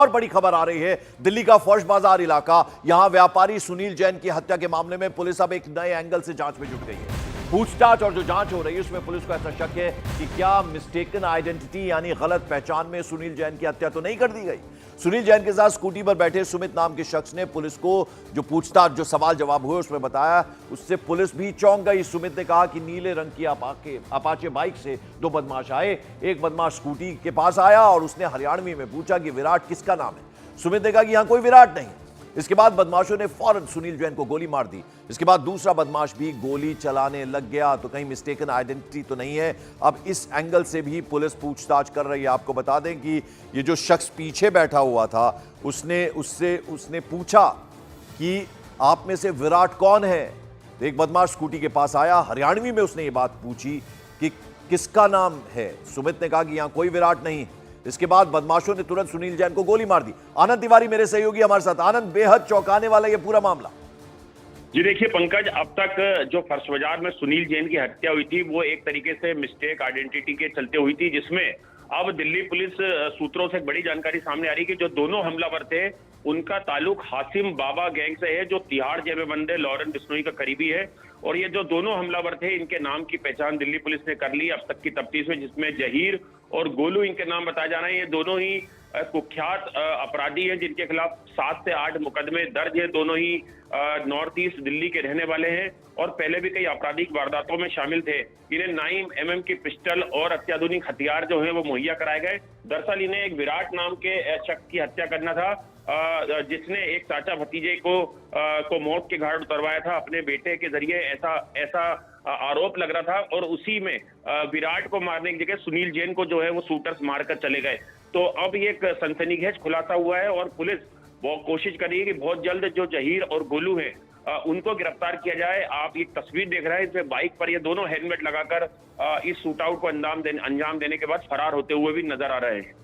और बड़ी खबर आ रही है दिल्ली का फर्श बाजार इलाका, यहां व्यापारी सुनील जैन की हत्या के मामले में पुलिस अब एक नए एंगल से जांच में जुट गई है। पूछताछ और जो जांच हो रही है उसमें पुलिस को ऐसा शक है कि क्या मिस्टेकन आइडेंटिटी यानी गलत पहचान में सुनील जैन की हत्या तो नहीं कर दी गई। सुनील जैन के साथ स्कूटी पर बैठे सुमित नाम के शख्स ने पुलिस को जो पूछताछ जो सवाल जवाब हुए उसमें बताया, उससे पुलिस भी चौंक गई। सुमित ने कहा कि नीले रंग की अपाचे बाइक से दो बदमाश आए, एक बदमाश स्कूटी के पास आया और उसने हरियाणवी में पूछा कि विराट किसका नाम है। सुमित ने कहा कि यहां कोई विराट नहीं। इसके बाद बदमाशों ने फौरन सुनील जैन को गोली मार दी। इसके बाद दूसरा बदमाश भी गोली चलाने लग गया। तो कहीं मिस्टेकन आइडेंटिटी तो नहीं है। अब इस एंगल से भी पुलिस पूछताछ कर रही है। आपको बता दें कि ये जो शख्स पीछे बैठा हुआ था उसने पूछा कि आप में से विराट कौन है। तो एक बदमाश स्कूटी के पास आया, हरियाणवी में उसने ये बात पूछी कि किसका नाम है। सुमित ने कहा कि यहां कोई विराट नहीं। इसके बाद बदमाशों ने तुरंत सुनील जैन को गोली मार दी। आनंद तिवारी मेरे सहयोगी हमारे साथ। आनंद, बेहद चौंकाने वाला ये पूरा मामला। जी देखिए पंकज, अब तक जो फर्श बाजार में सुनील जैन की हत्या हुई थी वो एक तरीके से मिस्टेक आइडेंटिटी के चलते हुई थी, जिसमें अब दिल्ली पुलिस सूत्रों से एक बड़ी जानकारी सामने आ रही है कि जो दोनों हमलावर थे उनका ताल्लुक हासिम बाबा गैंग से है, जो तिहाड़ जेल में बंद है, लॉरेंस बिश्नोई का करीबी है। और ये जो दोनों हमलावर थे इनके नाम की पहचान दिल्ली पुलिस ने कर ली अब तक की तफ्तीश में, जिसमें जहीर और गोलू इनके नाम बताए जा रहे हैं। ये दोनों ही कुख्यात अपराधी हैं जिनके खिलाफ 7 से 8 मुकदमे दर्ज है। दोनों ही नॉर्थ ईस्ट दिल्ली के रहने वाले हैं और पहले भी कई आपराधिक वारदातों में शामिल थे। इन्हें 9 mm की पिस्टल और अत्याधुनिक हथियार जो है वो मुहैया कराए गए। दरअसल इन्हें एक विराट नाम के शख्स की हत्या करना था, जिसने एक चाचा भतीजे को मौत के घाट उतरवाया था अपने बेटे के जरिए, ऐसा आरोप लग रहा था। और उसी में विराट को मारने की जगह सुनील जैन को जो है वो शूटर्स मारकर चले गए। तो अब ये एक सनसनीखेज खुलासा हुआ है और पुलिस बहुत कोशिश कर रही है कि बहुत जल्द जो जहीर और गोलू है उनको गिरफ्तार किया जाए। आप एक तस्वीर देख रहे हैं, इसमें बाइक पर ये दोनों हेलमेट लगाकर इस शूट आउट को अंजाम देने के बाद फरार होते हुए भी नजर आ रहे हैं।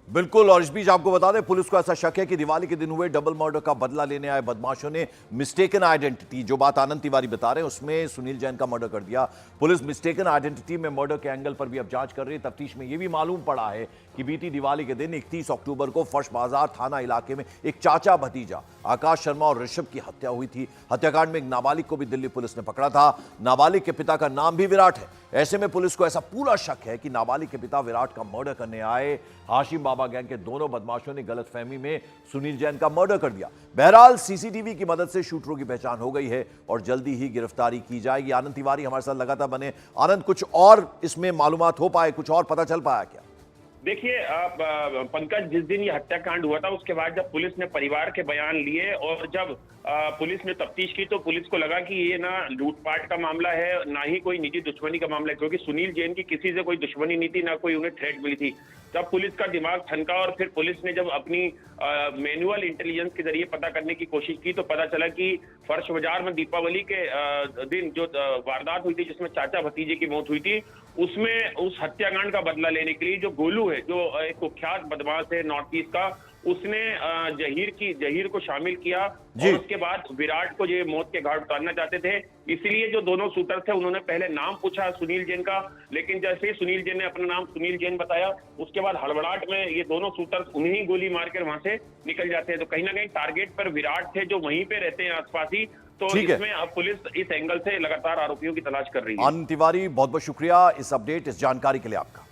बिल्कुल। और इस बीच आपको बता दें, पुलिस को ऐसा शक है कि दिवाली के दिन हुए डबल मर्डर का बदला लेने आए बदमाशों ने मिस्टेकन आइडेंटिटी, जो बात आनंद तिवारी बता रहे हैं उसमें सुनील जैन का मर्डर कर दिया। पुलिस मिस्टेकन आइडेंटिटी में मर्डर के एंगल पर भी अब जांच कर रही है। तफ्तीश में यह भी मालूम पड़ा है कि बीती दिवाली के दिन 31 अक्टूबर को फर्श बाजार थाना इलाके में एक चाचा भतीजा आकाश शर्मा और ऋषभ की हत्या हुई थी। हत्याकांड में एक नाबालिग को भी दिल्ली पुलिस ने पकड़ा था। नाबालिग के पिता का नाम भी विराट है। ऐसे में पुलिस को ऐसा पूरा शक है कि नाबालिग के पिता विराट का मर्डर करने आए हाशिम बाबा गैंग के दोनों बदमाशों ने गलतफहमी में सुनील जैन का मर्डर कर दिया। बहरहाल सीसीटीवी की मदद से शूटरों की पहचान हो गई है और जल्दी ही गिरफ्तारी की जाएगी। आनंद तिवारी हमारे साथ लगातार बने। आनंद, कुछ और इसमें मालूमात हो पाए, कुछ और पता चल पाया क्या? देखिए पंकज, जिस दिन ये हत्याकांड हुआ था उसके बाद जब पुलिस ने परिवार के बयान लिए और जब पुलिस ने तफ्तीश की तो पुलिस को लगा कि ये ना लूटपाट का मामला है, ना ही कोई निजी दुश्मनी का मामला है, क्योंकि सुनील जैन की किसी से कोई दुश्मनी नहीं थी, ना कोई उन्हें थ्रेट मिली थी। तब पुलिस का दिमाग ठनका और फिर पुलिस ने जब अपनी मैनुअल इंटेलिजेंस के जरिए पता करने की कोशिश की तो पता चला कि फर्श बाजार में दीपावली के दिन जो वारदात हुई थी जिसमें चाचा भतीजे की मौत हुई थी, उसमें उस हत्याकांड का बदला लेने के लिए जो गोलू है, जो एक कुख्यात बदमाश है नॉर्थ ईस्ट का, उसने जहीर को शामिल किया और उसके बाद विराट को ये मौत के घाट उतारना चाहते थे। इसलिए जो दोनों शूटर थे उन्होंने पहले नाम पूछा सुनील जैन का, लेकिन जैसे ही सुनील जैन ने अपना नाम सुनील जैन बताया उसके बाद हड़बड़ाहट में ये दोनों शूटर्स उन्हें गोली मारकर वहां से निकल जाते हैं। तो कहीं ना कहीं टारगेट पर विराट थे जो वहीं पे रहते हैं आसपास ही। तो इसमें अब पुलिस इस एंगल से लगातार आरोपियों की तलाश कर रही है। आनंद तिवारी, बहुत बहुत शुक्रिया इस अपडेट, इस जानकारी के लिए आपका।